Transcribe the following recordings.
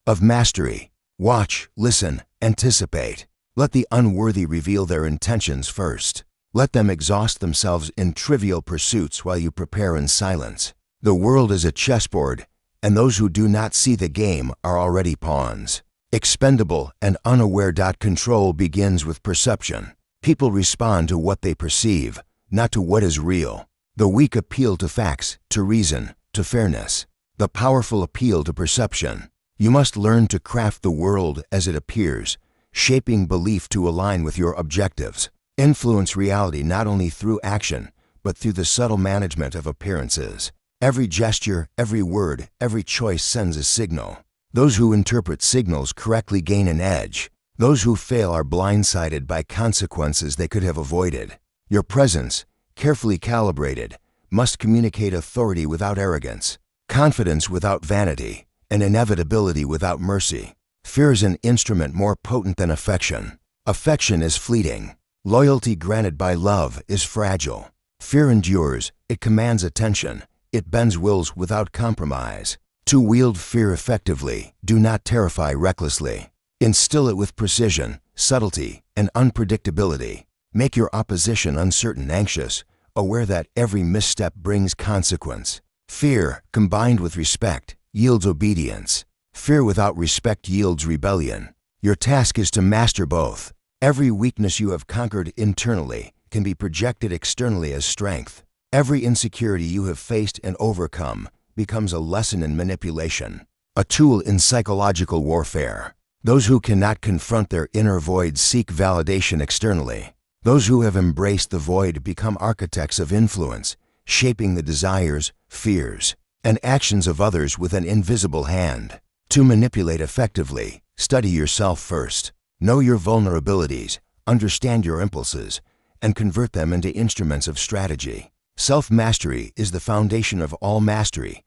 of mastery. Watch, listen, anticipate. Let the unworthy reveal their intentions first. Let them exhaust themselves in trivial pursuits while you prepare in silence. The world is a chessboard, and those who do not see the game are already pawns. Expendable and unaware. Control begins with perception. People respond to what they perceive, not to what is real. The weak appeal to facts, to reason, to fairness. The powerful appeal to perception. You must learn to craft the world as it appears, shaping belief to align with your objectives. Influence reality not only through action, but through the subtle management of appearances. Every gesture, every word, every choice sends a signal. Those who interpret signals correctly gain an edge. Those who fail are blindsided by consequences they could have avoided. Your presence, carefully calibrated, must communicate authority without arrogance, confidence without vanity, and inevitability without mercy. Fear is an instrument more potent than affection. Affection is fleeting. Loyalty granted by love is fragile. Fear endures, it commands attention, it bends wills without compromise. To wield fear effectively, do not terrify recklessly. Instill it with precision, subtlety, and unpredictability. Make your opposition uncertain, anxious, aware that every misstep brings consequence. Fear, combined with respect, yields obedience. Fear without respect yields rebellion. Your task is to master both. Every weakness you have conquered internally can be projected externally as strength. Every insecurity you have faced and overcome becomes a lesson in manipulation, a tool in psychological warfare. Those who cannot confront their inner void seek validation externally. Those who have embraced the void become architects of influence, shaping the desires, fears, and actions of others with an invisible hand. To manipulate effectively, study yourself first. Know your vulnerabilities, understand your impulses, and convert them into instruments of strategy. Self-mastery is the foundation of all mastery.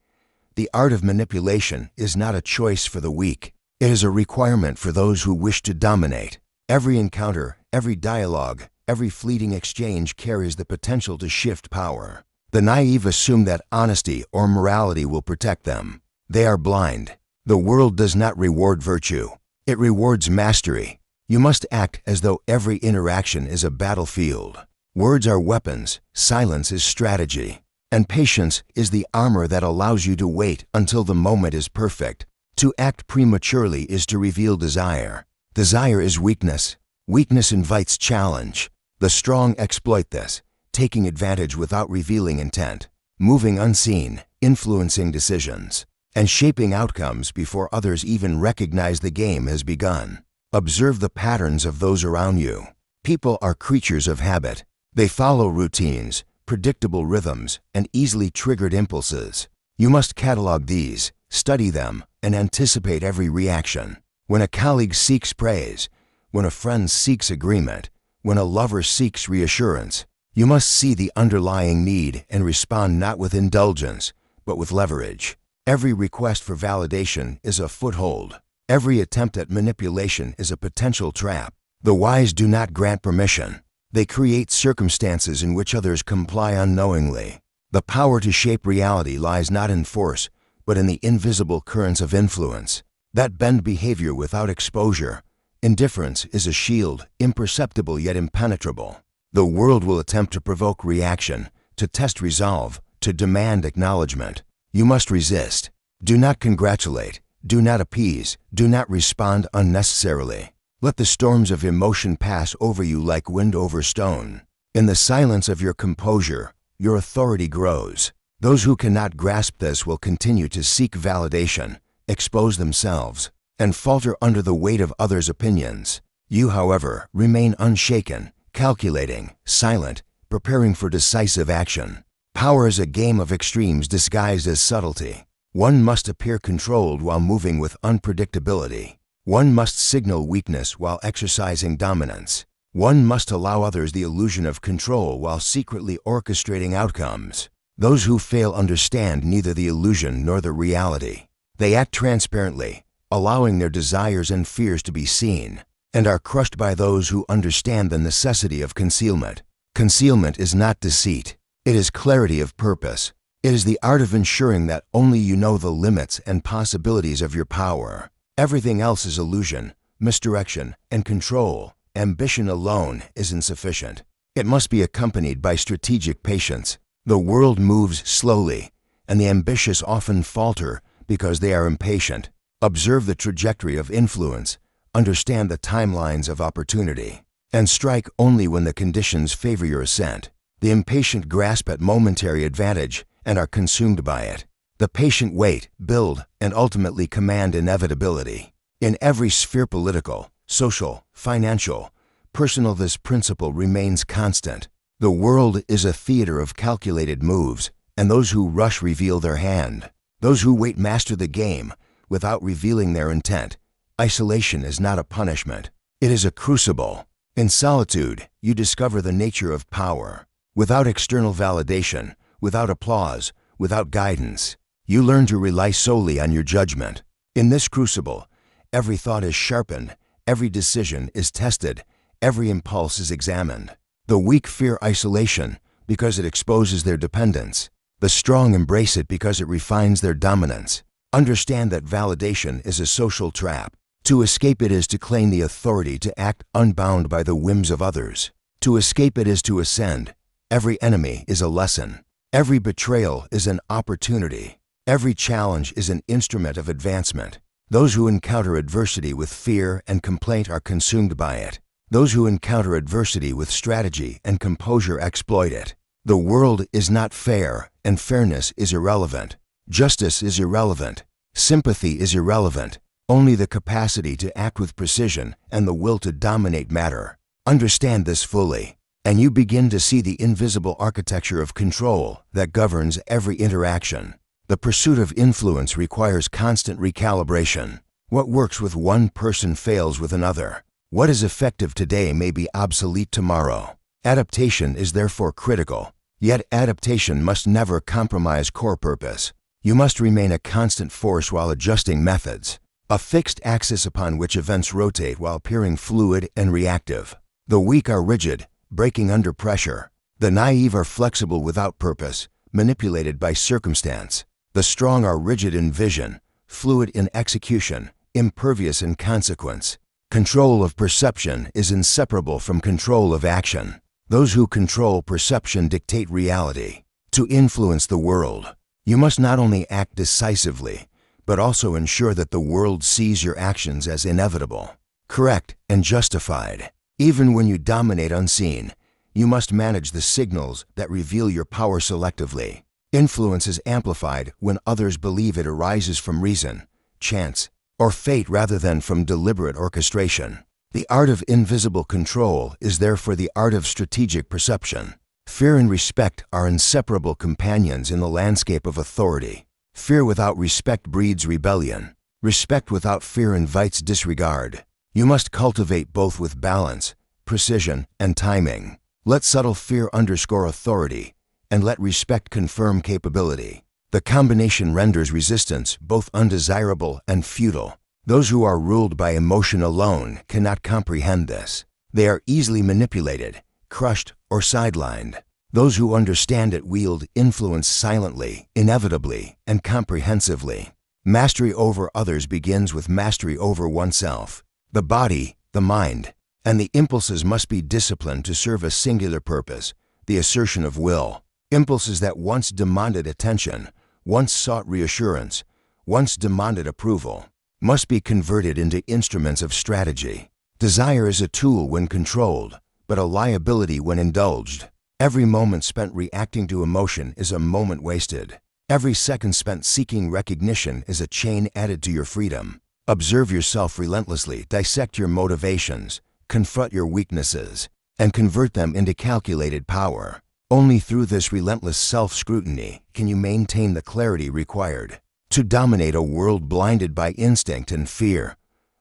The art of manipulation is not a choice for the weak. It is a requirement for those who wish to dominate. Every encounter, every dialogue, every fleeting exchange carries the potential to shift power. The naive assume that honesty or morality will protect them. They are blind. The world does not reward virtue. It rewards mastery. You must act as though every interaction is a battlefield. Words are weapons, silence is strategy, and patience is the armor that allows you to wait until the moment is perfect. To act prematurely is to reveal desire. Desire is weakness. Weakness invites challenge. The strong exploit this, taking advantage without revealing intent, moving unseen, influencing decisions, and shaping outcomes before others even recognize the game has begun. Observe the patterns of those around you. People are creatures of habit. They follow routines, predictable rhythms, and easily triggered impulses. You must catalog these, study them, and anticipate every reaction. When a colleague seeks praise, when a friend seeks agreement, when a lover seeks reassurance, you must see the underlying need and respond not with indulgence, but with leverage. Every request for validation is a foothold. Every attempt at manipulation is a potential trap. The wise do not grant permission. They create circumstances in which others comply unknowingly. The power to shape reality lies not in force, but in the invisible currents of influence that bend behavior without exposure. Indifference is a shield, imperceptible yet impenetrable. The world will attempt to provoke reaction, to test resolve, to demand acknowledgement. You must resist. Do not congratulate. Do not appease. Do not respond unnecessarily. Let the storms of emotion pass over you like wind over stone. In the silence of your composure, your authority grows. Those who cannot grasp this will continue to seek validation, expose themselves, and falter under the weight of others' opinions. You, however, remain unshaken, calculating, silent, preparing for decisive action. Power is a game of extremes disguised as subtlety. One must appear controlled while moving with unpredictability. One must signal weakness while exercising dominance. One must allow others the illusion of control while secretly orchestrating outcomes. Those who fail understand neither the illusion nor the reality. They act transparently, allowing their desires and fears to be seen, and are crushed by those who understand the necessity of concealment. Concealment is not deceit. It is clarity of purpose. It is the art of ensuring that only you know the limits and possibilities of your power. Everything else is illusion, misdirection, and control. Ambition alone is insufficient. It must be accompanied by strategic patience. The world moves slowly, and the ambitious often falter because they are impatient. Observe the trajectory of influence, understand the timelines of opportunity, and strike only when the conditions favor your ascent. The impatient grasp at momentary advantage and are consumed by it. The patient wait, build, and ultimately command inevitability. In every sphere, political, social, financial, personal, this principle remains constant. The world is a theater of calculated moves, and those who rush reveal their hand. Those who wait master the game without revealing their intent. Isolation is not a punishment. It is a crucible. In solitude, you discover the nature of power. Without external validation, without applause, without guidance, you learn to rely solely on your judgment. In this crucible, every thought is sharpened, every decision is tested, every impulse is examined. The weak fear isolation because it exposes their dependence. The strong embrace it because it refines their dominance. Understand that validation is a social trap. To escape it is to claim the authority to act unbound by the whims of others. To escape it is to ascend. Every enemy is a lesson. Every betrayal is an opportunity. Every challenge is an instrument of advancement. Those who encounter adversity with fear and complaint are consumed by it. Those who encounter adversity with strategy and composure exploit it. The world is not fair, and fairness is irrelevant. Justice is irrelevant. Sympathy is irrelevant. Only the capacity to act with precision and the will to dominate matter. Understand this fully, and you begin to see the invisible architecture of control that governs every interaction. The pursuit of influence requires constant recalibration. What works with one person fails with another. What is effective today may be obsolete tomorrow. Adaptation is therefore critical, yet adaptation must never compromise core purpose. You must remain a constant force while adjusting methods, a fixed axis upon which events rotate while appearing fluid and reactive. The weak are rigid, breaking under pressure. The naive are flexible without purpose, manipulated by circumstance. The strong are rigid in vision, fluid in execution, impervious in consequence. Control of perception is inseparable from control of action. Those who control perception dictate reality. To influence the world, you must not only act decisively, but also ensure that the world sees your actions as inevitable, correct, and justified. Even when you dominate unseen, you must manage the signals that reveal your power selectively. Influence is amplified when others believe it arises from reason, chance, or fate rather than from deliberate orchestration. The art of invisible control is therefore the art of strategic perception. Fear and respect are inseparable companions in the landscape of authority. Fear without respect breeds rebellion. Respect without fear invites disregard. You must cultivate both with balance, precision, and timing. Let subtle fear underscore authority, and let respect confirm capability. The combination renders resistance both undesirable and futile. Those who are ruled by emotion alone cannot comprehend this. They are easily manipulated, crushed, or sidelined. Those who understand it wield influence silently, inevitably, and comprehensively. Mastery over others begins with mastery over oneself. The body, the mind, and the impulses must be disciplined to serve a singular purpose, the assertion of will. Impulses that once demanded attention, once sought reassurance, once demanded approval, must be converted into instruments of strategy. Desire is a tool when controlled, but a liability when indulged. Every moment spent reacting to emotion is a moment wasted. Every second spent seeking recognition is a chain added to your freedom. Observe yourself relentlessly, dissect your motivations, confront your weaknesses, and convert them into calculated power. Only through this relentless self-scrutiny can you maintain the clarity required to dominate a world blinded by instinct and fear.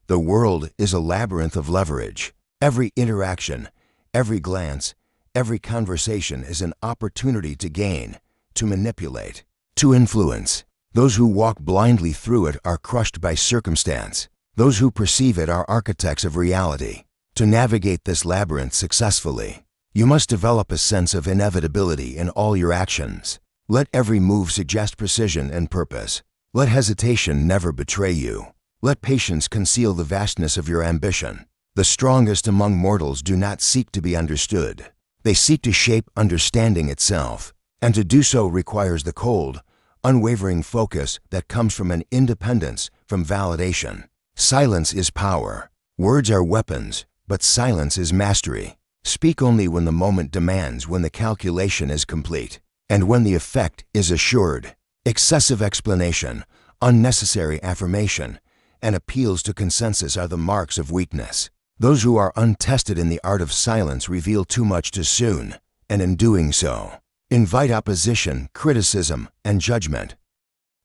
The world is a labyrinth of leverage. Every interaction, every glance, every conversation is an opportunity to gain, to manipulate, to influence. Those who walk blindly through it are crushed by circumstance. Those who perceive it are architects of reality. To navigate this labyrinth successfully, you must develop a sense of inevitability in all your actions. Let every move suggest precision and purpose. Let hesitation never betray you. Let patience conceal the vastness of your ambition. The strongest among mortals do not seek to be understood. They seek to shape understanding itself, and to do so requires the cold, unwavering focus that comes from an independence from validation. Silence is power. Words are weapons, but silence is mastery. Speak only when the moment demands, when the calculation is complete, and when the effect is assured. Excessive explanation, unnecessary affirmation, and appeals to consensus are the marks of weakness. Those who are untested in the art of silence reveal too much too soon, and in doing so, invite opposition, criticism, and judgment.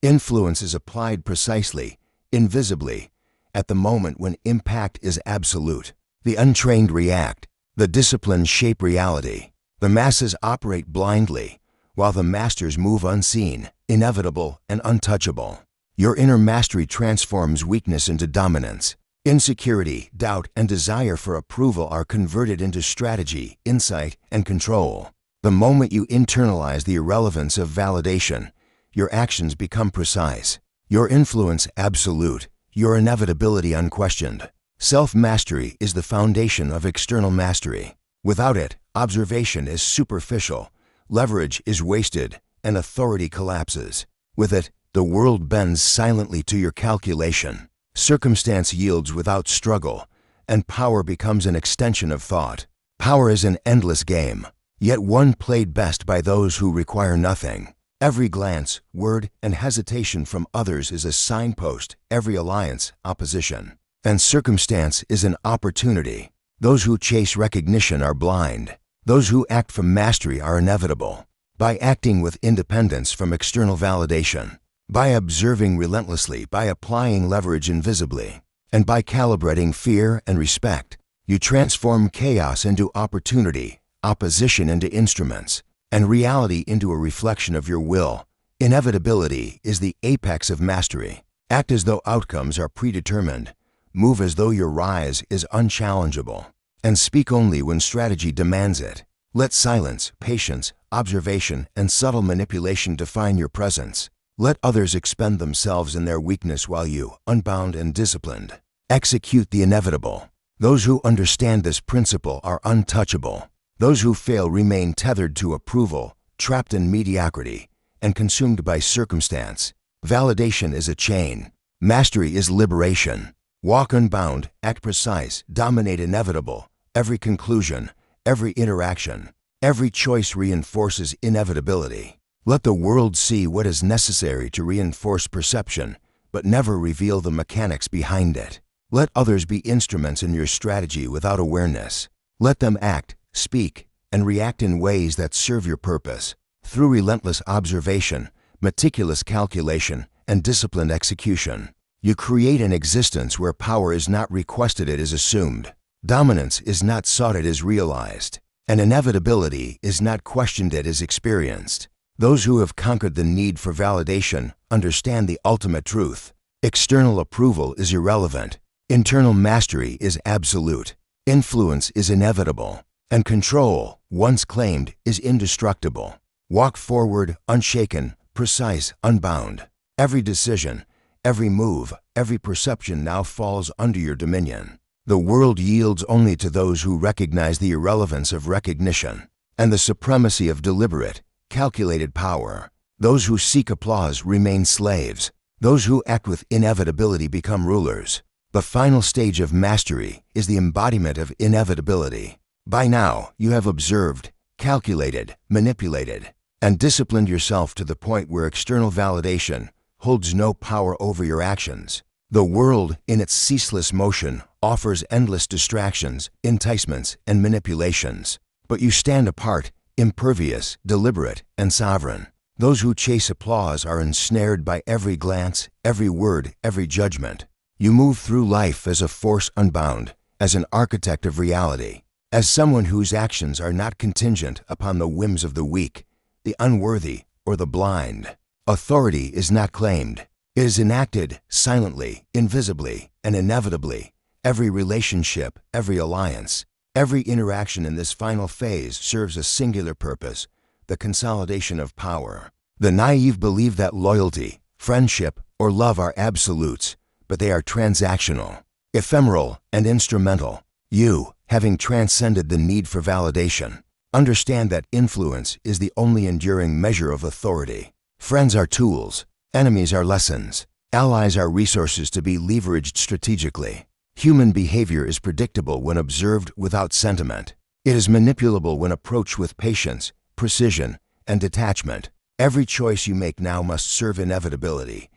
Influence is applied precisely, invisibly, at the moment when impact is absolute. The untrained react. The disciplined shape reality. The masses operate blindly, while the masters move unseen, inevitable, and untouchable. Your inner mastery transforms weakness into dominance. Insecurity, doubt, and desire for approval are converted into strategy, insight, and control. The moment you internalize the irrelevance of validation, your actions become precise, your influence absolute, your inevitability unquestioned. Self-mastery is the foundation of external mastery. Without it, observation is superficial, leverage is wasted, and authority collapses. With it, the world bends silently to your calculation. Circumstance yields without struggle, and power becomes an extension of thought. Power is an endless game, yet one played best by those who require nothing. Every glance, word, and hesitation from others is a signpost, every alliance, opposition. And circumstance is an opportunity. Those who chase recognition are blind. Those who act from mastery are inevitable. By acting with independence from external validation, by observing relentlessly, by applying leverage invisibly, and by calibrating fear and respect, you transform chaos into opportunity, opposition into instruments, and reality into a reflection of your will. Inevitability is the apex of mastery. Act as though outcomes are predetermined. Move as though your rise is unchallengeable, and speak only when strategy demands it. Let silence, patience, observation, and subtle manipulation define your presence. Let others expend themselves in their weakness while you, unbound and disciplined, execute the inevitable. Those who understand this principle are untouchable. Those who fail remain tethered to approval, trapped in mediocrity, and consumed by circumstance. Validation is a chain. Mastery is liberation. Walk unbound, act precise, dominate inevitable. Every conclusion, every interaction, every choice reinforces inevitability. Let the world see what is necessary to reinforce perception, but never reveal the mechanics behind it. Let others be instruments in your strategy without awareness. Let them act, speak, and react in ways that serve your purpose. Through relentless observation, meticulous calculation, and disciplined execution, you create an existence where power is not requested, it is assumed. Dominance is not sought, it is realized. And inevitability is not questioned, it is experienced. Those who have conquered the need for validation understand the ultimate truth. External approval is irrelevant. Internal mastery is absolute. Influence is inevitable. And control, once claimed, is indestructible. Walk forward, unshaken, precise, unbound. Every decision, every move, every perception now falls under your dominion. The world yields only to those who recognize the irrelevance of recognition and the supremacy of deliberate, calculated power. Those who seek applause remain slaves. Those who act with inevitability become rulers. The final stage of mastery is the embodiment of inevitability. By now, you have observed, calculated, manipulated, and disciplined yourself to the point where external validation holds no power over your actions. The world, in its ceaseless motion, offers endless distractions, enticements, and manipulations. But you stand apart, impervious, deliberate, and sovereign. Those who chase applause are ensnared by every glance, every word, every judgment. You move through life as a force unbound, as an architect of reality, as someone whose actions are not contingent upon the whims of the weak, the unworthy, or the blind. Authority is not claimed. It is enacted silently, invisibly, and inevitably. Every relationship, every alliance, every interaction in this final phase serves a singular purpose: the consolidation of power. The naive believe that loyalty, friendship, or love are absolutes, but they are transactional, ephemeral, and instrumental. You, having transcended the need for validation, understand that influence is the only enduring measure of authority. Friends are tools, enemies are lessons, allies are resources to be leveraged strategically. Human behavior is predictable when observed without sentiment. It is manipulable when approached with patience, precision, and detachment. Every choice you make now must serve inevitability.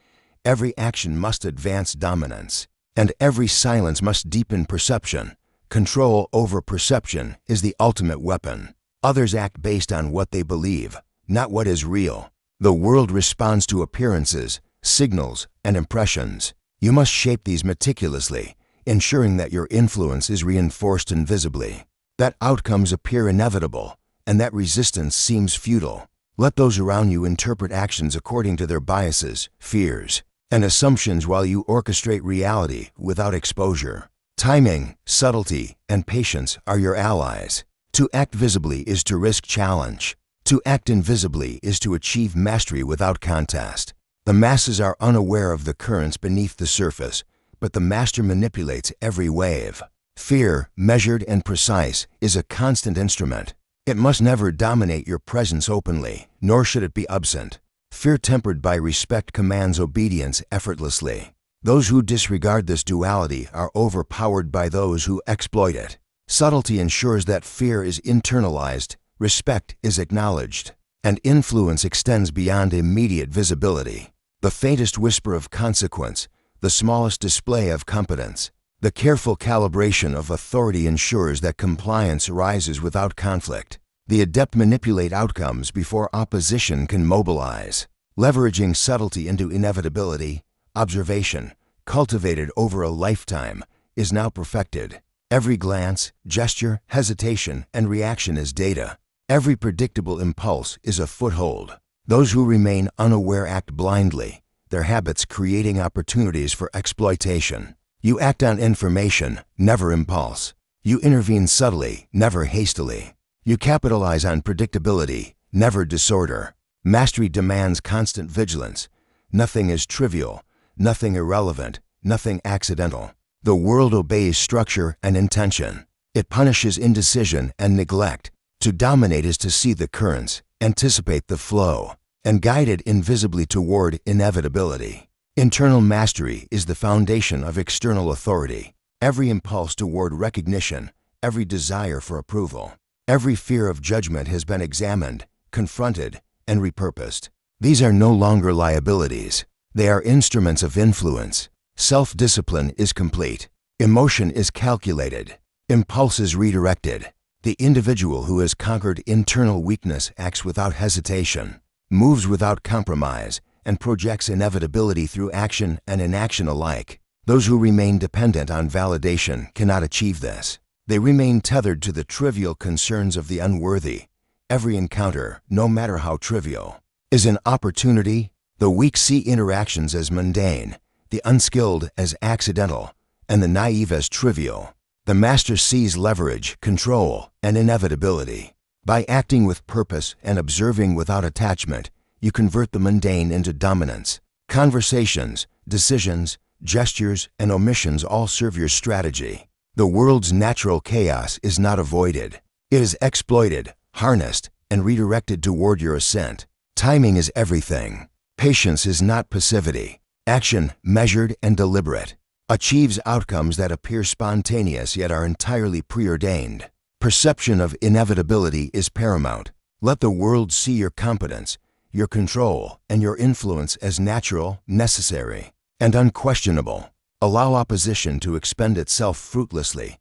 Every action must advance dominance. And every silence must deepen perception. Control over perception is the ultimate weapon. Others act based on what they believe, not what is real. The world responds to appearances, signals, and impressions. You must shape these meticulously, ensuring that your influence is reinforced invisibly, that outcomes appear inevitable, and that resistance seems futile. Let those around you interpret actions according to their biases, fears, and assumptions while you orchestrate reality without exposure. Timing, subtlety, and patience are your allies. To act visibly is to risk challenge. To act invisibly is to achieve mastery without contest. The masses are unaware of the currents beneath the surface, but the master manipulates every wave. Fear, measured and precise, is a constant instrument. It must never dominate your presence openly, nor should it be absent. Fear tempered by respect commands obedience effortlessly. Those who disregard this duality are overpowered by those who exploit it. Subtlety ensures that fear is internalized, respect is acknowledged, and influence extends beyond immediate visibility. The faintest whisper of consequence, the smallest display of competence, the careful calibration of authority ensures that compliance arises without conflict. The adept manipulate outcomes before opposition can mobilize. Leveraging subtlety into inevitability, observation, cultivated over a lifetime, is now perfected. Every glance, gesture, hesitation, and reaction is data. Every predictable impulse is a foothold. Those who remain unaware act blindly, their habits creating opportunities for exploitation. You act on information, never impulse. You intervene subtly, never hastily. You capitalize on predictability, never disorder. Mastery demands constant vigilance. Nothing is trivial, nothing irrelevant, nothing accidental. The world obeys structure and intention. It punishes indecision and neglect. To dominate is to see the currents, anticipate the flow, and guide it invisibly toward inevitability. Internal mastery is the foundation of external authority. Every impulse toward recognition, every desire for approval, every fear of judgment has been examined, confronted, and repurposed. These are no longer liabilities. They are instruments of influence. Self-discipline is complete. Emotion is calculated. Impulse is redirected. The individual who has conquered internal weakness acts without hesitation, moves without compromise, and projects inevitability through action and inaction alike. Those who remain dependent on validation cannot achieve this. They remain tethered to the trivial concerns of the unworthy. Every encounter, no matter how trivial, is an opportunity. The weak see interactions as mundane, the unskilled as accidental, and the naive as trivial. The master sees leverage, control, and inevitability. By acting with purpose and observing without attachment, you convert the mundane into dominance. Conversations, decisions, gestures, and omissions all serve your strategy. The world's natural chaos is not avoided. It is exploited, harnessed, and redirected toward your ascent. Timing is everything. Patience is not passivity. Action, measured and deliberate, achieves outcomes that appear spontaneous yet are entirely preordained. Perception of inevitability is paramount. Let the world see your competence, your control, and your influence as natural, necessary, and unquestionable. Allow opposition to expend itself fruitlessly.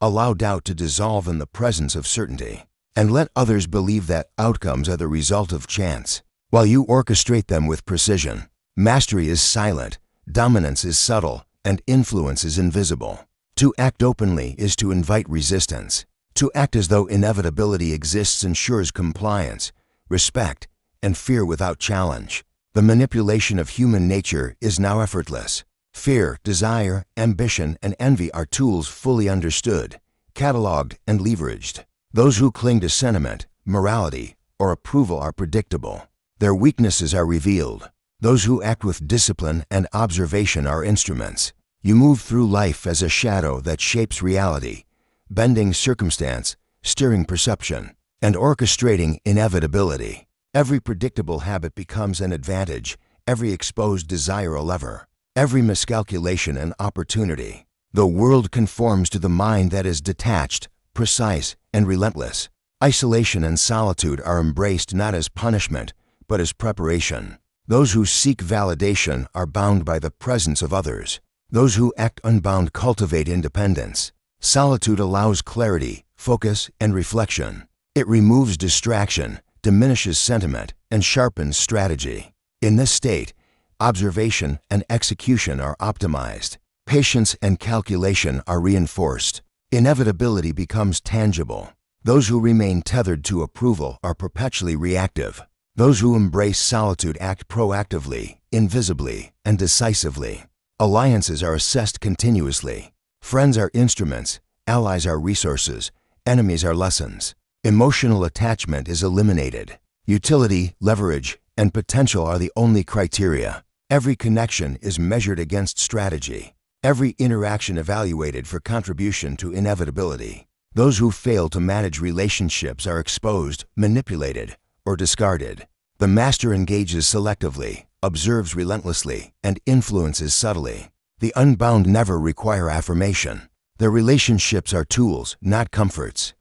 Allow doubt to dissolve in the presence of certainty. And let others believe that outcomes are the result of chance, while you orchestrate them with precision. Mastery is silent, dominance is subtle, and influence is invisible. To act openly is to invite resistance. To act as though inevitability exists ensures compliance, respect, and fear without challenge. The manipulation of human nature is now effortless. Fear, desire, ambition, and envy are tools fully understood, cataloged, and leveraged. Those who cling to sentiment, morality, or approval are predictable. Their weaknesses are revealed. Those who act with discipline and observation are instruments. You move through life as a shadow that shapes reality, bending circumstance, steering perception, and orchestrating inevitability. Every predictable habit becomes an advantage, every exposed desire a lever, every miscalculation an opportunity. The world conforms to the mind that is detached, precise, and relentless. Isolation and solitude are embraced not as punishment, but as preparation. Those who seek validation are bound by the presence of others. Those who act unbound cultivate independence. Solitude allows clarity, focus, and reflection. It removes distraction, diminishes sentiment, and sharpens strategy. In this state, observation and execution are optimized. Patience and calculation are reinforced. Inevitability becomes tangible. Those who remain tethered to approval are perpetually reactive. Those who embrace solitude act proactively, invisibly, and decisively. Alliances are assessed continuously. Friends are instruments, allies are resources, enemies are lessons. Emotional attachment is eliminated. Utility, leverage, and potential are the only criteria. Every connection is measured against strategy. Every interaction evaluated for contribution to inevitability. Those who fail to manage relationships are exposed, manipulated, or discarded. The master engages selectively, observes relentlessly, and influences subtly. The unbound never require affirmation. Their relationships are tools, not comforts.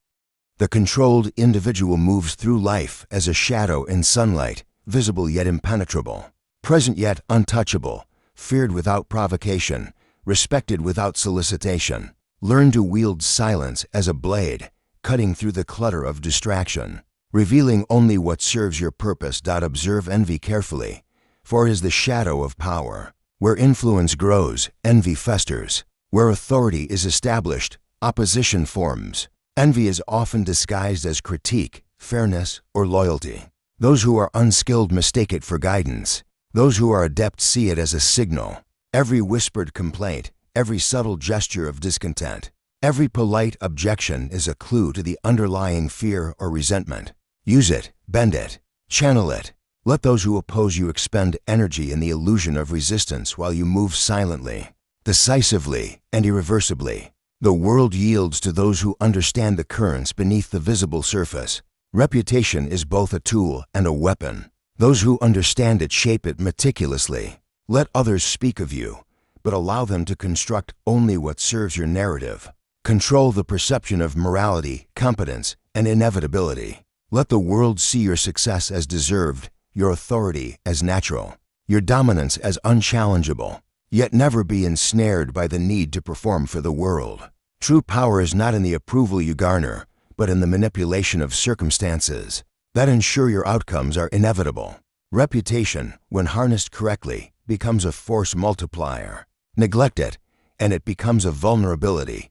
The controlled individual moves through life as a shadow in sunlight, visible yet impenetrable, present yet untouchable, feared without provocation, respected without solicitation. Learn to wield silence as a blade, cutting through the clutter of distraction, revealing only what serves your purpose. Observe envy carefully, for it is the shadow of power. Where influence grows, envy festers. Where authority is established, opposition forms. Envy is often disguised as critique, fairness, or loyalty. Those who are unskilled mistake it for guidance. Those who are adept see it as a signal. Every whispered complaint, every subtle gesture of discontent, every polite objection is a clue to the underlying fear or resentment. Use it, bend it, channel it. Let those who oppose you expend energy in the illusion of resistance while you move silently, decisively, and irreversibly. The world yields to those who understand the currents beneath the visible surface. Reputation is both a tool and a weapon. Those who understand it shape it meticulously. Let others speak of you, but allow them to construct only what serves your narrative. Control the perception of morality, competence, and inevitability. Let the world see your success as deserved, your authority as natural, your dominance as unchallengeable. Yet never be ensnared by the need to perform for the world. True power is not in the approval you garner, but in the manipulation of circumstances that ensure your outcomes are inevitable. Reputation, when harnessed correctly, becomes a force multiplier. Neglect it, and it becomes a vulnerability.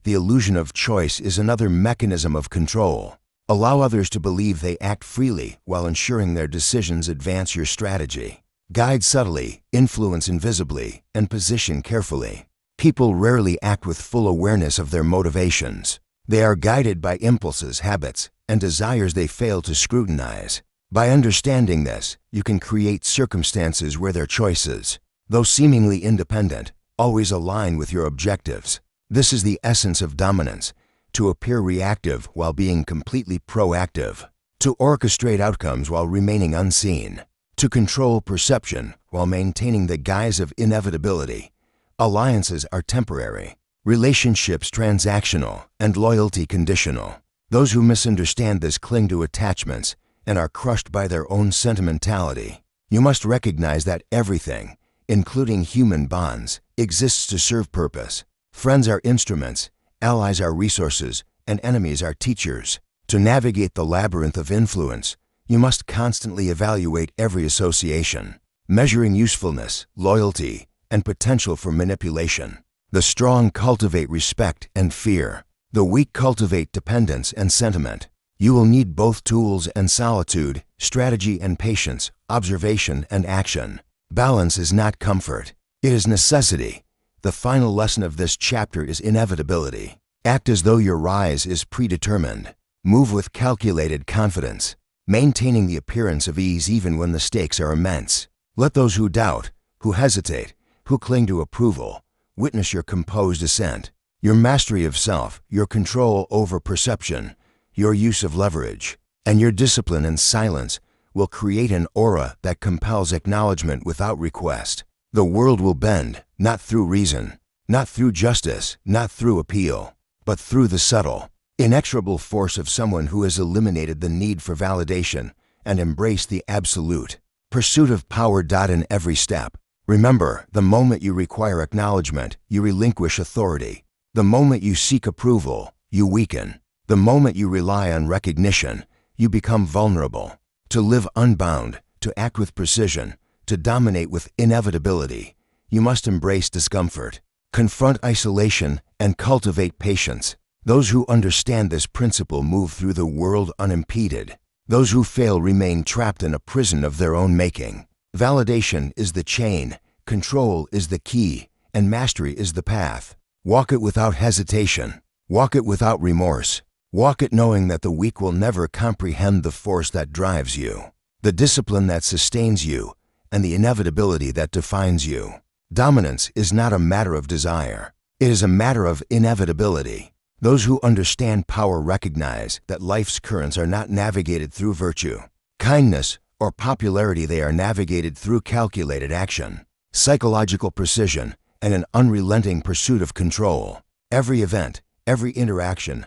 The illusion of choice is another mechanism of control. Allow others to believe they act freely while ensuring their decisions advance your strategy. Guide subtly, influence invisibly, and position carefully. People rarely act with full awareness of their motivations. They are guided by impulses, habits, and desires they fail to scrutinize. By understanding this, you can create circumstances where their choices, though seemingly independent, always align with your objectives. This is the essence of dominance, to appear reactive while being completely proactive, to orchestrate outcomes while remaining unseen, to control perception while maintaining the guise of inevitability. Alliances are temporary, relationships transactional, and loyalty conditional. Those who misunderstand this cling to attachments and are crushed by their own sentimentality. You must recognize that everything, including human bonds, exists to serve purpose. Friends are instruments, allies are resources, and enemies are teachers. To navigate the labyrinth of influence, you must constantly evaluate every association, measuring usefulness, loyalty, and potential for manipulation. The strong cultivate respect and fear. The weak cultivate dependence and sentiment. You will need both tools and solitude, strategy and patience, observation and action. Balance is not comfort. It is necessity. The final lesson of this chapter is inevitability. Act as though your rise is predetermined. Move with calculated confidence, maintaining the appearance of ease even when the stakes are immense. Let those who doubt, who hesitate, who cling to approval, witness your composed ascent, your mastery of self, your control over perception, your use of leverage, and your discipline and silence will create an aura that compels acknowledgement without request. The world will bend, not through reason, not through justice, not through appeal, but through the subtle, inexorable force of someone who has eliminated the need for validation and embraced the absolute. Pursuit of power. In every step. Remember, the moment you require acknowledgement, you relinquish authority. The moment you seek approval, you weaken. The moment you rely on recognition, you become vulnerable. To live unbound, to act with precision, to dominate with inevitability, you must embrace discomfort, confront isolation, and cultivate patience. Those who understand this principle move through the world unimpeded. Those who fail remain trapped in a prison of their own making. Validation is the chain, control is the key, and mastery is the path. Walk it without hesitation. Walk it without remorse. Walk it knowing that the weak will never comprehend the force that drives you, the discipline that sustains you, and the inevitability that defines you. Dominance is not a matter of desire. It is a matter of inevitability. Those who understand power recognize that life's currents are not navigated through virtue, kindness, or popularity. They are navigated through calculated action, psychological precision, and an unrelenting pursuit of control. Every event, every interaction,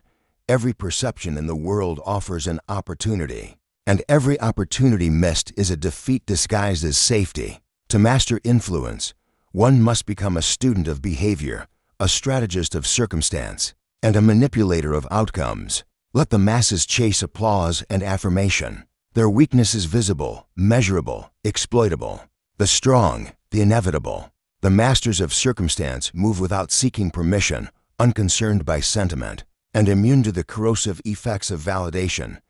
every perception in the world offers an opportunity, and every opportunity missed is a defeat disguised as safety. To master influence, one must become a student of behavior, a strategist of circumstance, and a manipulator of outcomes. Let the masses chase applause and affirmation. Their weakness is visible, measurable, exploitable. The strong, the inevitable. The masters of circumstance move without seeking permission, unconcerned by sentiment, and immune to the corrosive effects of validation.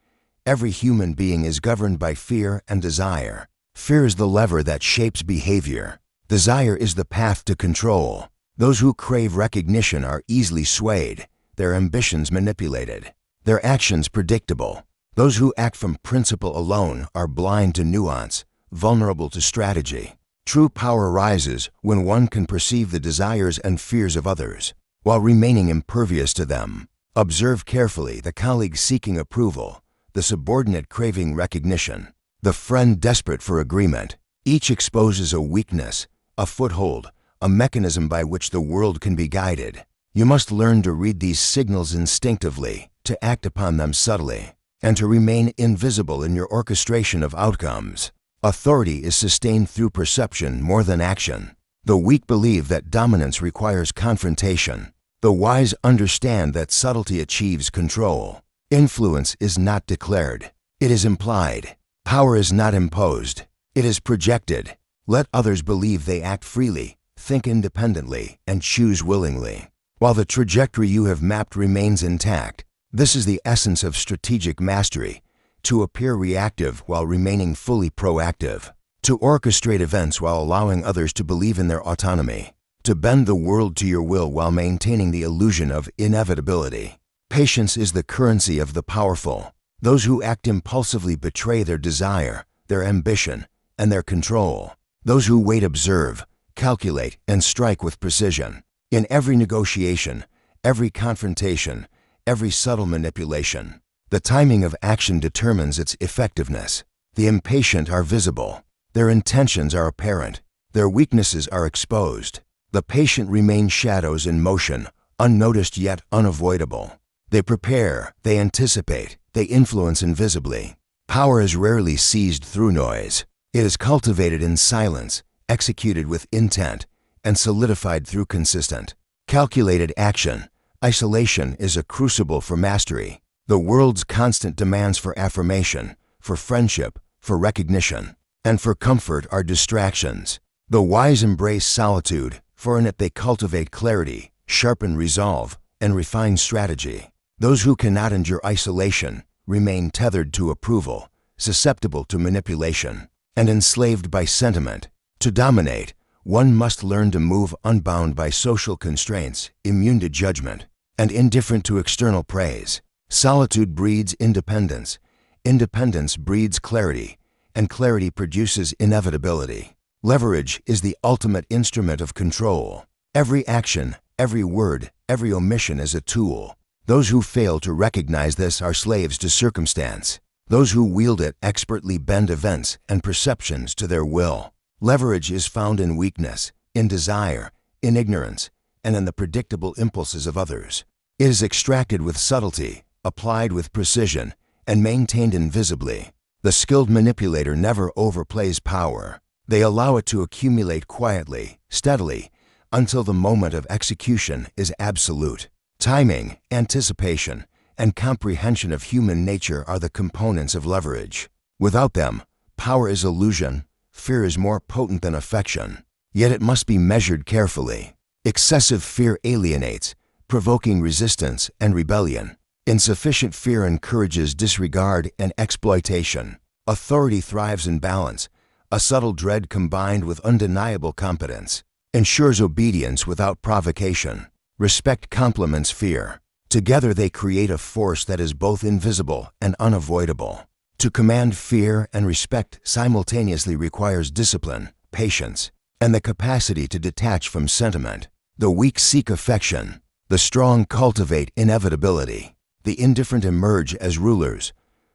Every human being is governed by fear and desire. Fear is the lever that shapes behavior. Desire is the path to control. Those who crave recognition are easily swayed, their ambitions manipulated, their actions predictable. Those who act from principle alone are blind to nuance, vulnerable to strategy. True power rises when one can perceive the desires and fears of others, while remaining impervious to them. Observe carefully the colleague seeking approval, the subordinate craving recognition, the friend desperate for agreement. Each exposes a weakness, a foothold, a mechanism by which the world can be guided. You must learn to read these signals instinctively, to act upon them subtly, and to remain invisible in your orchestration of outcomes. Authority is sustained through perception more than action. The weak believe that dominance requires confrontation. The wise understand that subtlety achieves control. Influence is not declared. It is implied. Power is not imposed. It is projected. Let others believe they act freely, think independently, and choose willingly, while the trajectory you have mapped remains intact. This is the essence of strategic mastery, to appear reactive while remaining fully proactive, to orchestrate events while allowing others to believe in their autonomy, to bend the world to your will while maintaining the illusion of inevitability. Patience is the currency of the powerful. Those who act impulsively betray their desire, their ambition, and their control. Those who wait observe, calculate, and strike with precision. In every negotiation, every confrontation, every subtle manipulation, the timing of action determines its effectiveness. The impatient are visible. Their intentions are apparent. Their weaknesses are exposed. The patient remain shadows in motion, unnoticed yet unavoidable. They prepare, they anticipate, they influence invisibly. Power is rarely seized through noise. It is cultivated in silence, executed with intent, and solidified through consistent, calculated action. Isolation is a crucible for mastery. The world's constant demands for affirmation, for friendship, for recognition, and for comfort are distractions. The wise embrace solitude, for in it they cultivate clarity, sharpen resolve, and refine strategy. Those who cannot endure isolation remain tethered to approval, susceptible to manipulation, and enslaved by sentiment. To dominate, one must learn to move unbound by social constraints, immune to judgment, and indifferent to external praise. Solitude breeds independence, independence breeds clarity, and clarity produces inevitability. Leverage is the ultimate instrument of control. Every action, every word, every omission is a tool. Those who fail to recognize this are slaves to circumstance. Those who wield it expertly bend events and perceptions to their will. Leverage is found in weakness, in desire, in ignorance, and in the predictable impulses of others. It is extracted with subtlety, applied with precision, and maintained invisibly. The skilled manipulator never overplays power. They allow it to accumulate quietly, steadily, until the moment of execution is absolute. Timing, anticipation, and comprehension of human nature are the components of leverage. Without them, power is illusion, fear is more potent than affection. Yet it must be measured carefully. Excessive fear alienates, provoking resistance and rebellion. Insufficient fear encourages disregard and exploitation. Authority thrives in balance. A subtle dread combined with undeniable competence ensures obedience without provocation. Respect complements fear. Together they create a force that is both invisible and unavoidable. To command fear and respect simultaneously requires discipline, patience, and the capacity to detach from sentiment. The weak seek affection. The strong cultivate inevitability. The indifferent emerge as rulers.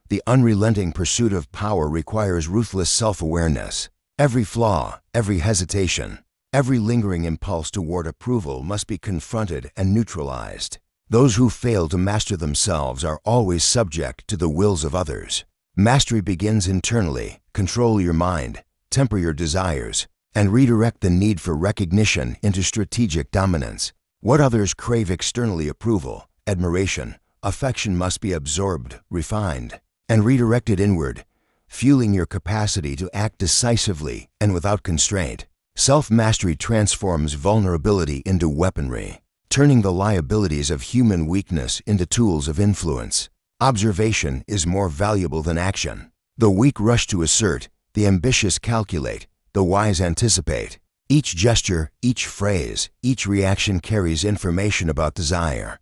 The unrelenting pursuit of power requires ruthless self-awareness. Every flaw, every hesitation, every lingering impulse toward approval must be confronted and neutralized. Those who fail to master themselves are always subject to the wills of others. Mastery begins internally. Control your mind, temper your desires, and redirect the need for recognition into strategic dominance. What others crave externally: approval, admiration, affection must be absorbed, refined, and redirected inward, fueling your capacity to act decisively and without constraint. Self-mastery transforms vulnerability into weaponry, turning the liabilities of human weakness into tools of influence. Observation is more valuable than action. The weak rush to assert, the ambitious calculate, the wise anticipate. Each gesture, each phrase, each reaction carries information about desire,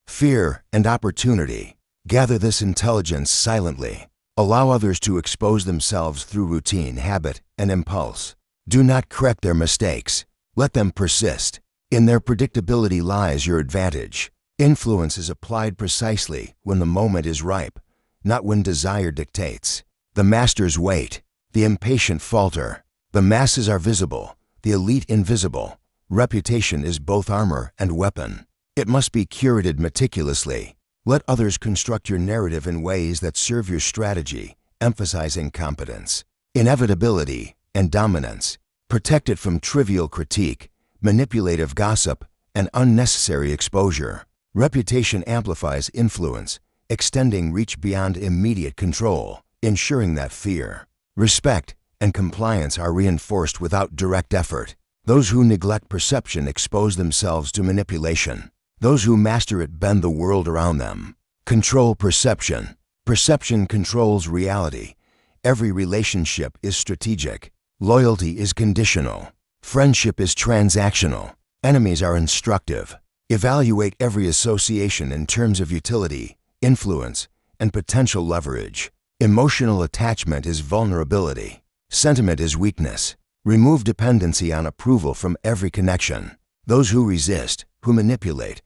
fear, and opportunity. Gather this intelligence silently. Allow others to expose themselves through routine, habit, and impulse. Do not correct their mistakes. Let them persist. In their predictability lies your advantage. Influence is applied precisely when the moment is ripe, not when desire dictates. The masters wait. The impatient falter. The masses are visible, the elite invisible. Reputation is both armor and weapon. It must be curated meticulously. Let others construct your narrative in ways that serve your strategy, emphasizing competence, inevitability, and dominance. Protect it from trivial critique, manipulative gossip, and unnecessary exposure. Reputation amplifies influence, extending reach beyond immediate control, ensuring that fear, respect, and compliance are reinforced without direct effort. Those who neglect perception expose themselves to manipulation. Those who master it bend the world around them. Control perception. Perception controls reality. Every relationship is strategic. Loyalty is conditional. Friendship is transactional. Enemies are instructive. Evaluate every association in terms of utility, influence, and potential leverage. Emotional attachment is vulnerability. Sentiment is weakness. Remove dependency on approval from every connection. Those who resist, who manipulate,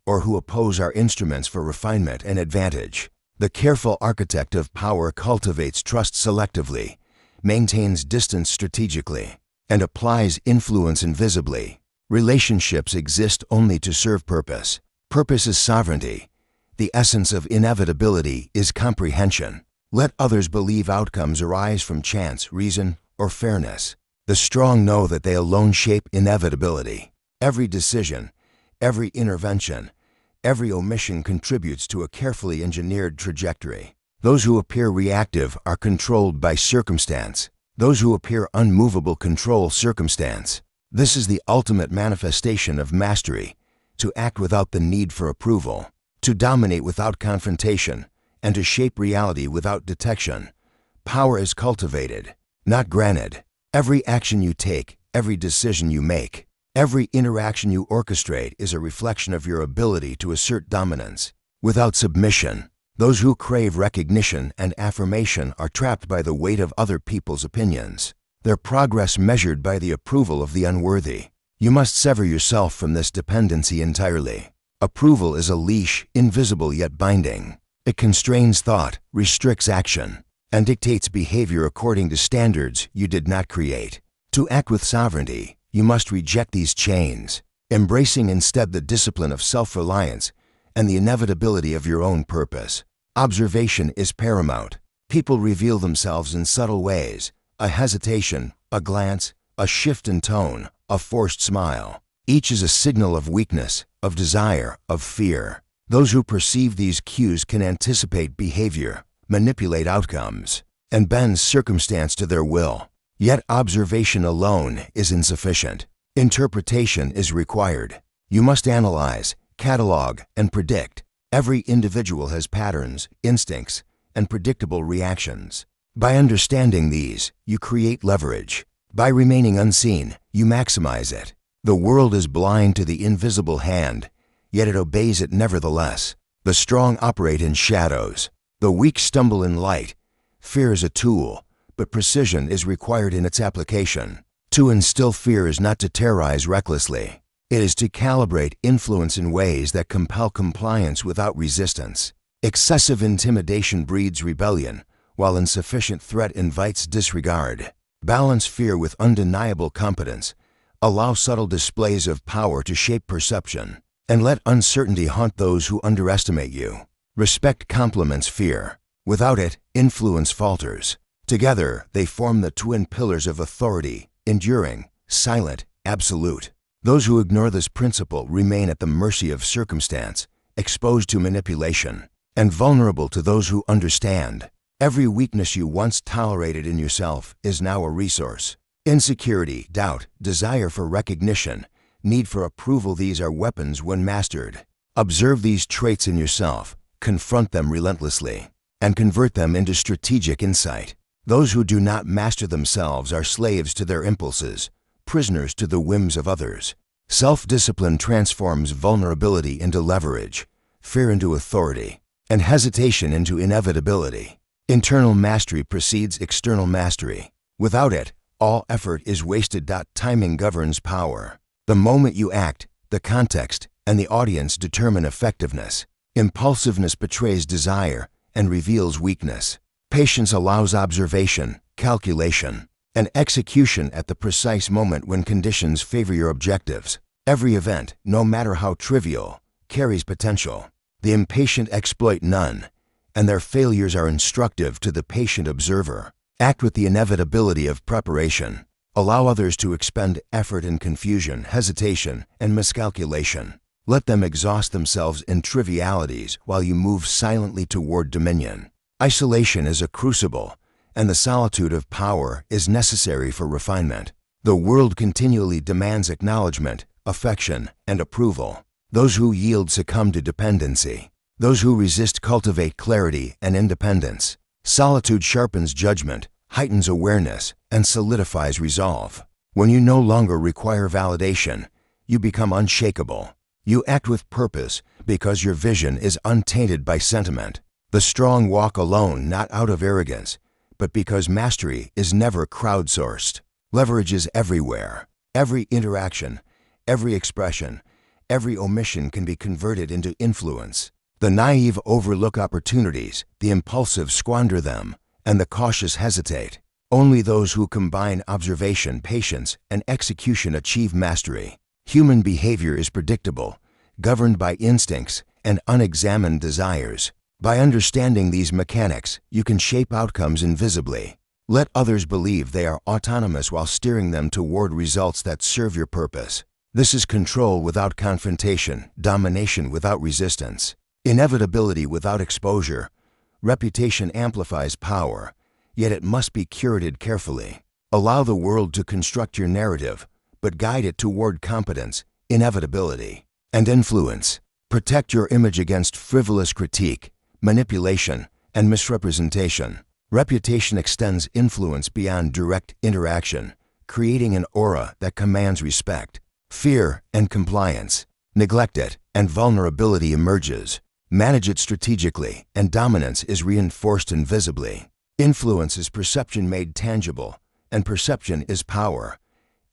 or who oppose are instruments for refinement and advantage. The careful architect of power cultivates trust selectively, maintains distance strategically, and applies influence invisibly. Relationships exist only to serve purpose. Purpose is sovereignty. The essence of inevitability is comprehension. Let others believe outcomes arise from chance, reason, or fairness. The strong know that they alone shape inevitability. Every decision, every intervention, every omission contributes to a carefully engineered trajectory. Those who appear reactive are controlled by circumstance. Those who appear unmovable control circumstance. This is the ultimate manifestation of mastery, to act without the need for approval, to dominate without confrontation, and to shape reality without detection. Power is cultivated, not granted. Every action you take, every decision you make, every interaction you orchestrate is a reflection of your ability to assert dominance. Without submission, those who crave recognition and affirmation are trapped by the weight of other people's opinions. their progress measured by the approval of the unworthy. You must sever yourself from this dependency entirely. Approval is a leash, invisible yet binding. It constrains thought, restricts action, and dictates behavior according to standards you did not create. To act with sovereignty, you must reject these chains, embracing instead the discipline of self-reliance and the inevitability of your own purpose. Observation is paramount. People reveal themselves in subtle ways: a hesitation, a glance, a shift in tone, a forced smile. Each is a signal of weakness, of desire, of fear. Those who perceive these cues can anticipate behavior, manipulate outcomes, and bend circumstance to their will. Yet observation alone is insufficient. Interpretation is required. You must analyze, catalog, and predict. Every individual has patterns, instincts, and predictable reactions. By understanding these, you create leverage. By remaining unseen, you maximize it. The world is blind to the invisible hand, yet it obeys it nevertheless. The strong operate in shadows. The weak stumble in light. Fear is a tool, but precision is required in its application. To instill fear is not to terrorize recklessly. It is to calibrate influence in ways that compel compliance without resistance. Excessive intimidation breeds rebellion, while insufficient threat invites disregard. Balance fear with undeniable competence. Allow subtle displays of power to shape perception, and let uncertainty haunt those who underestimate you. Respect complements fear. Without it, influence falters. Together, they form the twin pillars of authority: enduring, silent, absolute. Those who ignore this principle remain at the mercy of circumstance, exposed to manipulation, and vulnerable to those who understand. Every weakness you once tolerated in yourself is now a resource. Insecurity, doubt, desire for recognition, need for approval, these are weapons when mastered. Observe these traits in yourself, confront them relentlessly, and convert them into strategic insight. Those who do not master themselves are slaves to their impulses, prisoners to the whims of others. Self-discipline transforms vulnerability into leverage, fear into authority, and hesitation into inevitability. Internal mastery precedes external mastery. Without it, all effort is wasted. Timing governs power. The moment you act, the context, and the audience determine effectiveness. Impulsiveness betrays desire and reveals weakness. Patience allows observation, calculation, and execution at the precise moment when conditions favor your objectives. Every event, no matter how trivial, carries potential. The impatient exploit none, and their failures are instructive to the patient observer. Act with the inevitability of preparation. Allow others to expend effort in confusion, hesitation, and miscalculation. Let them exhaust themselves in trivialities while you move silently toward dominion. Isolation is a crucible, and the solitude of power is necessary for refinement. The world continually demands acknowledgement, affection, and approval. Those who yield succumb to dependency. Those who resist cultivate clarity and independence. Solitude sharpens judgment, heightens awareness, and solidifies resolve. When you no longer require validation, you become unshakable. You act with purpose because your vision is untainted by sentiment. The strong walk alone, not out of arrogance, but because mastery is never crowdsourced. Leverage is everywhere. Every interaction, every expression, every omission can be converted into influence. The naive overlook opportunities, the impulsive squander them, and the cautious hesitate. Only those who combine observation, patience, and execution achieve mastery. Human behavior is predictable, governed by instincts and unexamined desires. By understanding these mechanics, you can shape outcomes invisibly. Let others believe they are autonomous while steering them toward results that serve your purpose. This is control without confrontation, domination without resistance, inevitability without exposure. Reputation amplifies power, yet it must be curated carefully. Allow the world to construct your narrative, but guide it toward competence, inevitability, and influence. Protect your image against frivolous critique, manipulation, and misrepresentation. Reputation extends influence beyond direct interaction, creating an aura that commands respect. Fear and compliance. Neglect it, and vulnerability emerges. Manage it strategically, and dominance is reinforced invisibly. Influence is perception made tangible, and perception is power.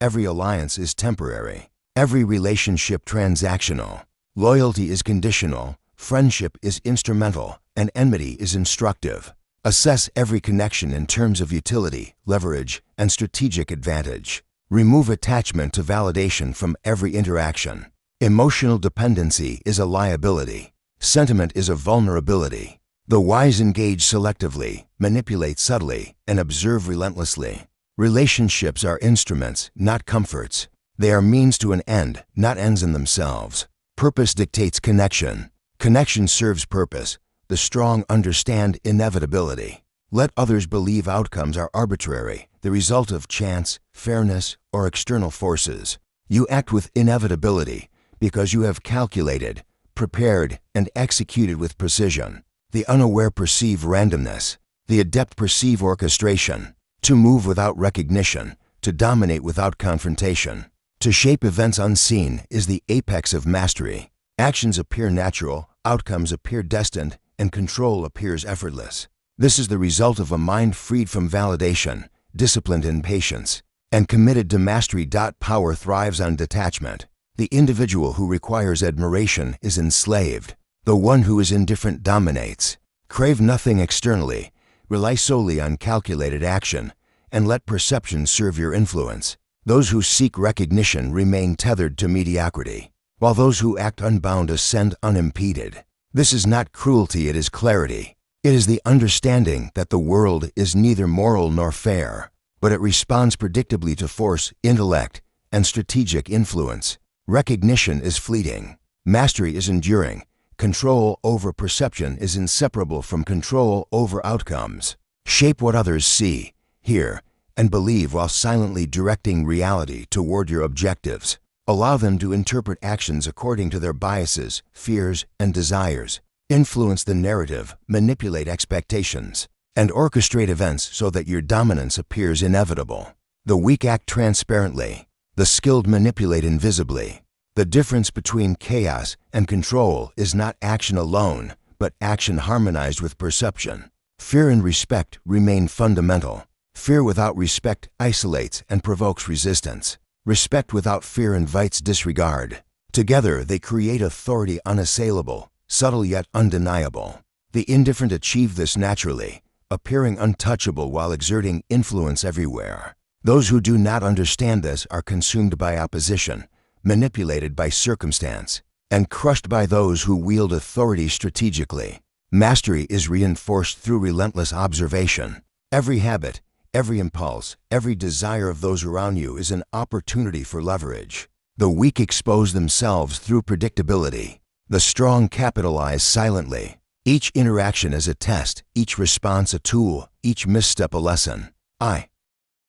Every alliance is temporary. Every relationship transactional. Loyalty is conditional. Friendship is instrumental, and enmity is instructive. Assess every connection in terms of utility, leverage, and strategic advantage. Remove attachment to validation from every interaction. Emotional dependency is a liability. Sentiment is a vulnerability. The wise engage selectively, manipulate subtly, and observe relentlessly. Relationships are instruments, not comforts. They are means to an end, not ends in themselves. Purpose dictates connection. Connection serves purpose. The strong understand inevitability. Let others believe outcomes are arbitrary, the result of chance, fairness, or external forces. You act with inevitability because you have calculated, prepared, and executed with precision. The unaware perceive randomness. The adept perceive orchestration. To move without recognition, to dominate without confrontation. To shape events unseen is the apex of mastery. Actions appear natural, outcomes appear destined, and control appears effortless. This is the result of a mind freed from validation, disciplined in patience, and committed to mastery. Power thrives on detachment. The individual who requires admiration is enslaved. The one who is indifferent dominates. Crave nothing externally. Rely solely on calculated action, and let perception serve your influence. Those who seek recognition remain tethered to mediocrity, while those who act unbound ascend unimpeded. This is not cruelty, it is clarity. It is the understanding that the world is neither moral nor fair, but it responds predictably to force, intellect, and strategic influence. Recognition is fleeting. Mastery is enduring. Control over perception is inseparable from control over outcomes. Shape what others see, hear, and believe while silently directing reality toward your objectives. Allow them to interpret actions according to their biases, fears, and desires. Influence the narrative, manipulate expectations, and orchestrate events so that your dominance appears inevitable. The weak act transparently. The skilled manipulate invisibly. The difference between chaos and control is not action alone, but action harmonized with perception. Fear and respect remain fundamental. Fear without respect isolates and provokes resistance. Respect without fear invites disregard. Together they create authority unassailable, subtle yet undeniable. The indifferent achieve this naturally, appearing untouchable while exerting influence everywhere. Those who do not understand this are consumed by opposition, manipulated by circumstance, and crushed by those who wield authority strategically. Mastery is reinforced through relentless observation. Every habit, every impulse, every desire of those around you is an opportunity for leverage. The weak expose themselves through predictability. The strong capitalize silently. Each interaction is a test, each response a tool, each misstep a lesson.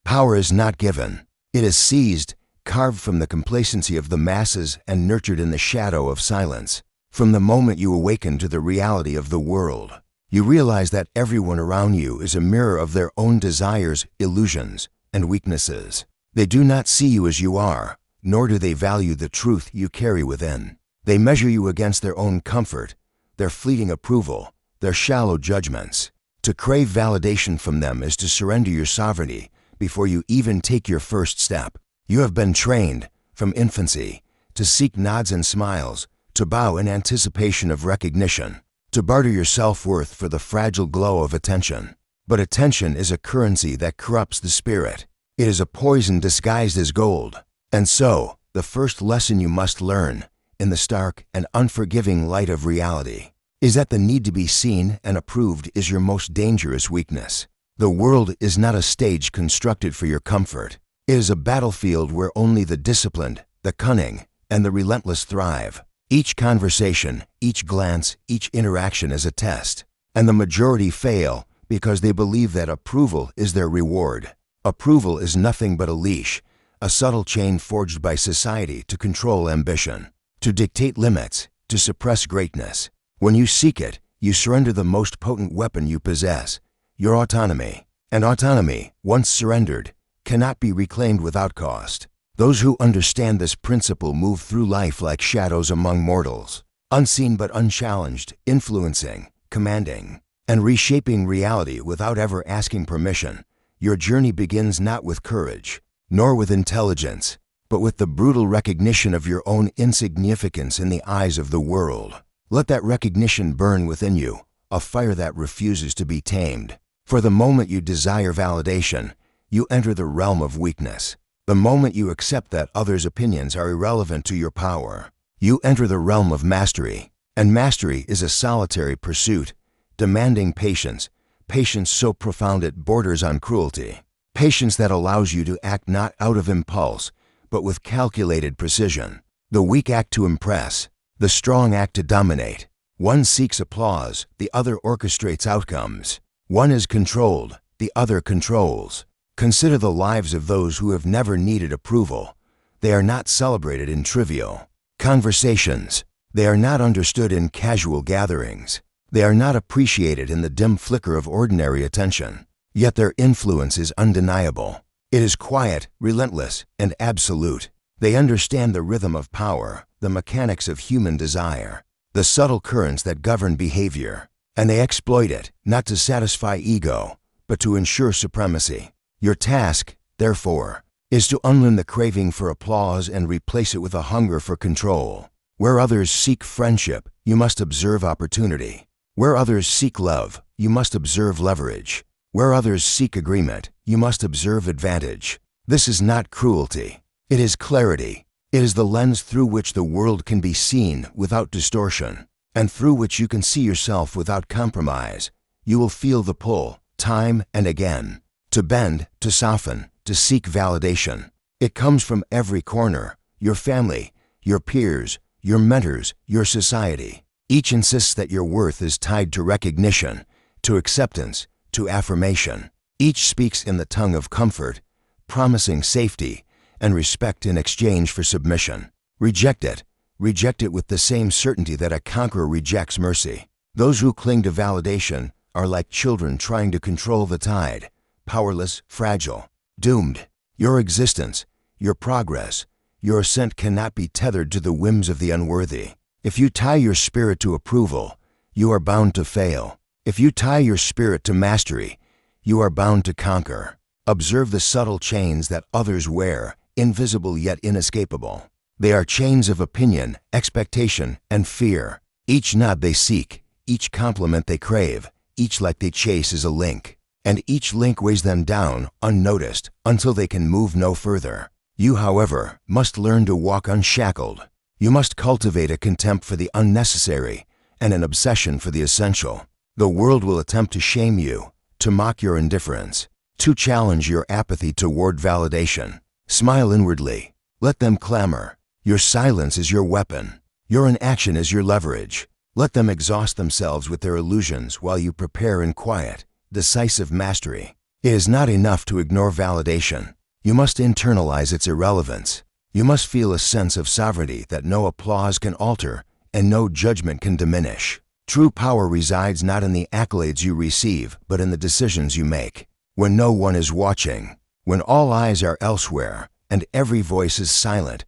Power is not given. It is seized, carved from the complacency of the masses and nurtured in the shadow of silence. From the moment you awaken to the reality of the world, you realize that everyone around you is a mirror of their own desires, illusions, and weaknesses. They do not see you as you are, nor do they value the truth you carry within. They measure you against their own comfort, their fleeting approval, their shallow judgments. To crave validation from them is to surrender your sovereignty before you even take your first step. You have been trained, from infancy, to seek nods and smiles, to bow in anticipation of recognition, to barter your self-worth for the fragile glow of attention. But attention is a currency that corrupts the spirit. It is a poison disguised as gold. And so, the first lesson you must learn, in the stark and unforgiving light of reality, is that the need to be seen and approved is your most dangerous weakness. The world is not a stage constructed for your comfort. It is a battlefield where only the disciplined, the cunning, and the relentless thrive. Each conversation, each glance, each interaction is a test, and the majority fail because they believe that approval is their reward. Approval is nothing but a leash, a subtle chain forged by society to control ambition, to dictate limits, to suppress greatness. When you seek it, you surrender the most potent weapon you possess, your autonomy. And autonomy, once surrendered, cannot be reclaimed without cost. Those who understand this principle move through life like shadows among mortals, unseen but unchallenged, influencing, commanding, and reshaping reality without ever asking permission, Your journey begins not with courage, nor with intelligence, but with the brutal recognition of your own insignificance in the eyes of the world. Let that recognition burn within you, a fire that refuses to be tamed. For the moment you desire validation, you enter the realm of weakness. The moment you accept that others' opinions are irrelevant to your power, you enter the realm of mastery. And mastery is a solitary pursuit, demanding patience, patience so profound it borders on cruelty, patience that allows you to act not out of impulse, but with calculated precision. The weak act to impress, the strong act to dominate. One seeks applause, the other orchestrates outcomes. One is controlled, the other controls. Consider the lives of those who have never needed approval. They are not celebrated in trivial conversations. They are not understood in casual gatherings. They are not appreciated in the dim flicker of ordinary attention. Yet their influence is undeniable. It is quiet, relentless, and absolute. They understand the rhythm of power, the mechanics of human desire, the subtle currents that govern behavior. And they exploit it, not to satisfy ego, but to ensure supremacy. Your task, therefore, is to unlearn the craving for applause and replace it with a hunger for control. Where others seek friendship, you must observe opportunity. Where others seek love, you must observe leverage. Where others seek agreement, you must observe advantage. This is not cruelty. It is clarity. It is the lens through which the world can be seen without distortion, and through which you can see yourself without compromise. You will feel the pull, time and again, to bend, to soften, to seek validation. It comes from every corner, your family, your peers, your mentors, your society. Each insists that your worth is tied to recognition, to acceptance, to affirmation. Each speaks in the tongue of comfort, promising safety and respect in exchange for submission. Reject it. Reject it with the same certainty that a conqueror rejects mercy. Those who cling to validation are like children trying to control the tide, powerless, fragile, doomed. Your existence, your progress, your ascent cannot be tethered to the whims of the unworthy. If you tie your spirit to approval, you are bound to fail. If you tie your spirit to mastery, you are bound to conquer. Observe the subtle chains that others wear, invisible yet inescapable. They are chains of opinion, expectation, and fear. Each nod they seek, each compliment they crave, each light they chase is a link. And each link weighs them down, unnoticed, until they can move no further. You, however, must learn to walk unshackled. You must cultivate a contempt for the unnecessary and an obsession for the essential. The world will attempt to shame you, to mock your indifference, to challenge your apathy toward validation. Smile inwardly. Let them clamor. Your silence is your weapon. Your inaction is your leverage. Let them exhaust themselves with their illusions while you prepare in quiet, decisive mastery. It is not enough to ignore validation. You must internalize its irrelevance. You must feel a sense of sovereignty that no applause can alter and no judgment can diminish. True power resides not in the accolades you receive, but in the decisions you make. When no one is watching, when all eyes are elsewhere and every voice is silent,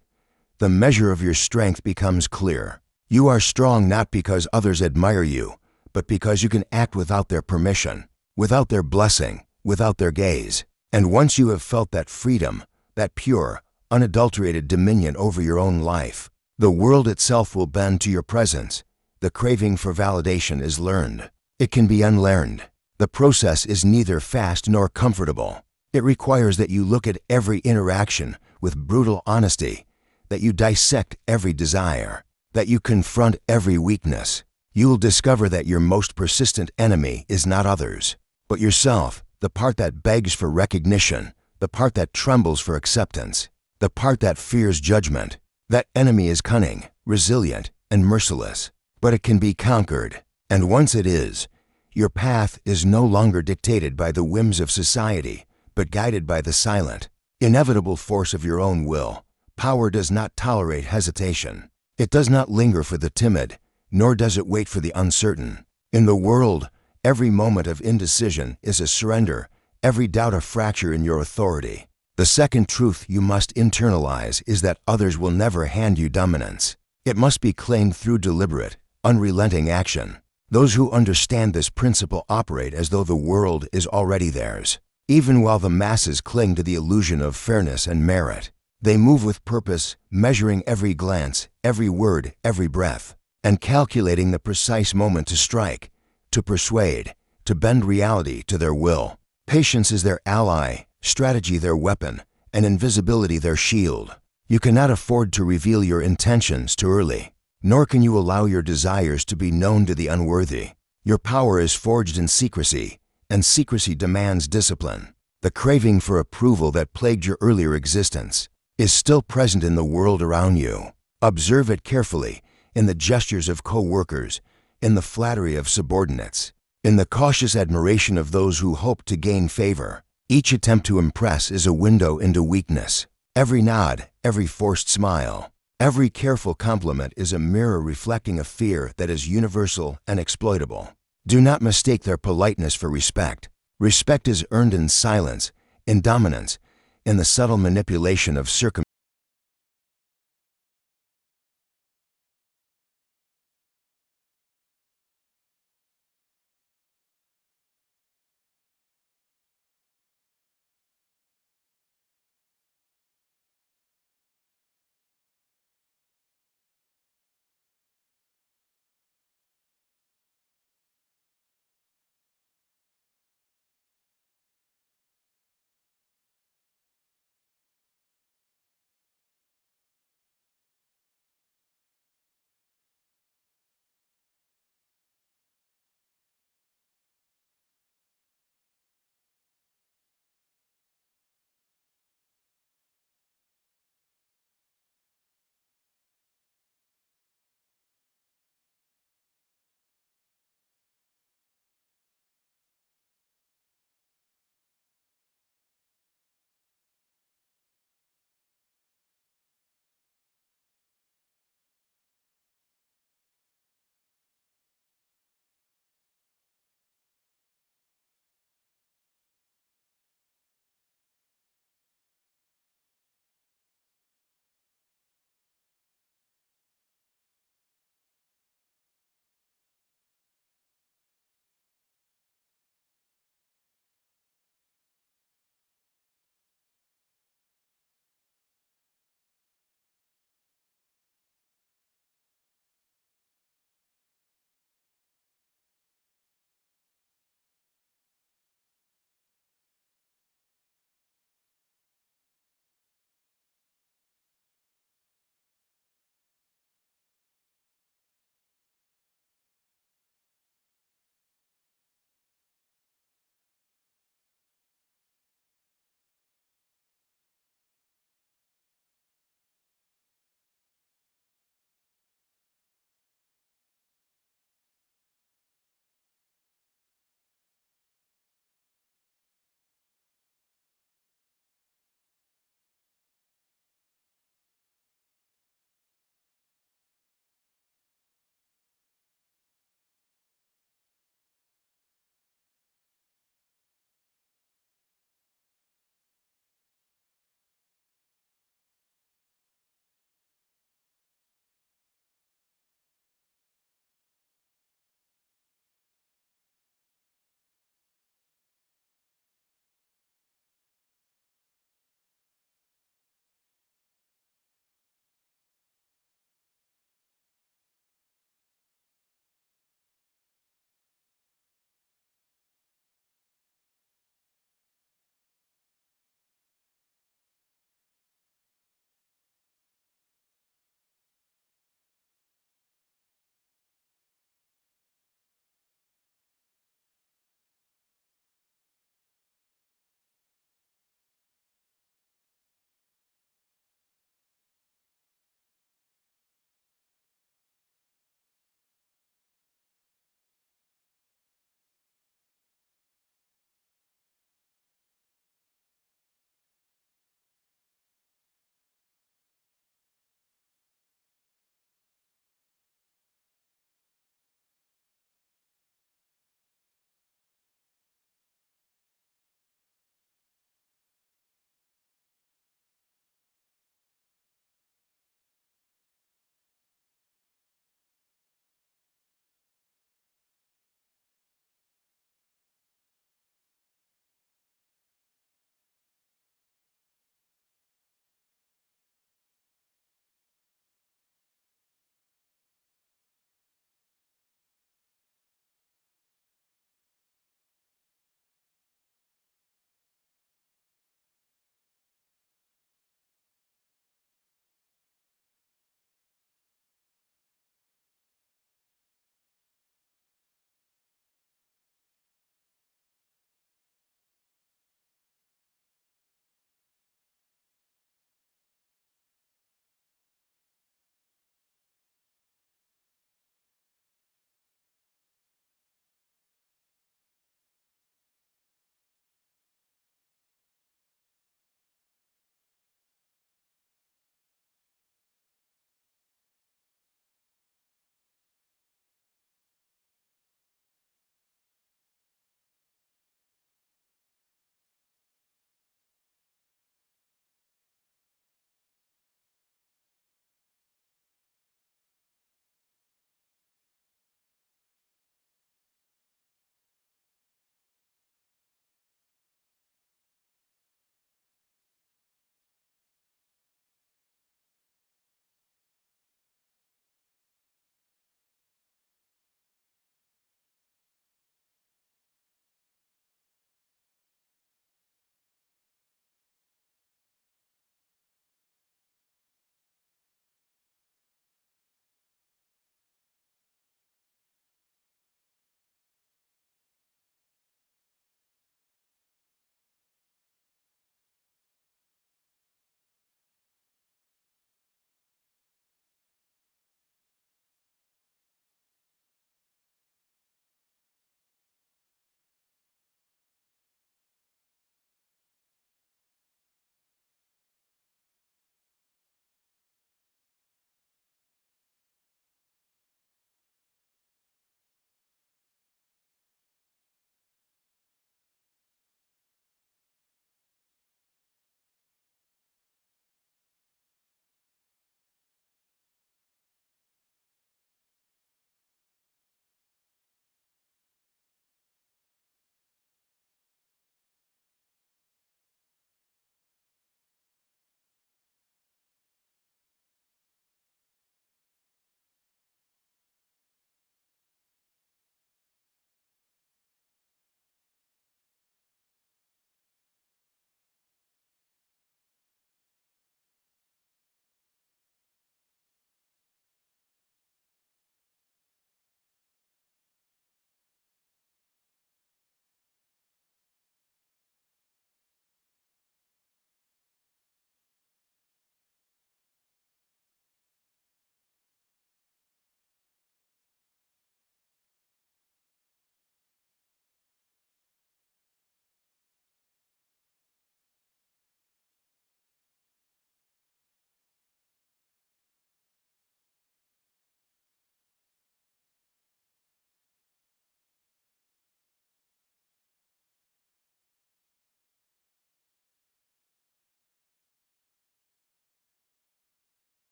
the measure of your strength becomes clear. You are strong not because others admire you, but because you can act without their permission, without their blessing, without their gaze. And once you have felt that freedom, that pure, unadulterated dominion over your own life, the world itself will bend to your presence. The craving for validation is learned. It can be unlearned. The process is neither fast nor comfortable. It requires that you look at every interaction with brutal honesty, that you dissect every desire, that you confront every weakness. You will discover that your most persistent enemy is not others, but yourself, the part that begs for recognition, the part that trembles for acceptance, the part that fears judgment. That enemy is cunning, resilient, and merciless, but it can be conquered. And once it is, your path is no longer dictated by the whims of society, but guided by the silent, inevitable force of your own will. Power does not tolerate hesitation. It does not linger for the timid, nor does it wait for the uncertain. In the world, every moment of indecision is a surrender, every doubt a fracture in your authority. The second truth you must internalize is that others will never hand you dominance. It must be claimed through deliberate, unrelenting action. Those who understand this principle operate as though the world is already theirs. Even while the masses cling to the illusion of fairness and merit, they move with purpose, measuring every glance, every word, every breath, and calculating the precise moment to strike, to persuade, to bend reality to their will. Patience is their ally, strategy their weapon, and invisibility their shield. You cannot afford to reveal your intentions too early, nor can you allow your desires to be known to the unworthy. Your power is forged in secrecy, and secrecy demands discipline. The craving for approval that plagued your earlier existence is still present in the world around you. Observe it carefully in the gestures of co-workers, in the flattery of subordinates, in the cautious admiration of those who hope to gain favor. Each attempt to impress is a window into weakness. Every nod, every forced smile, every careful compliment is a mirror reflecting a fear that is universal and exploitable. Do not mistake their politeness for respect. Respect is earned in silence, in dominance, in the subtle manipulation of circumstances.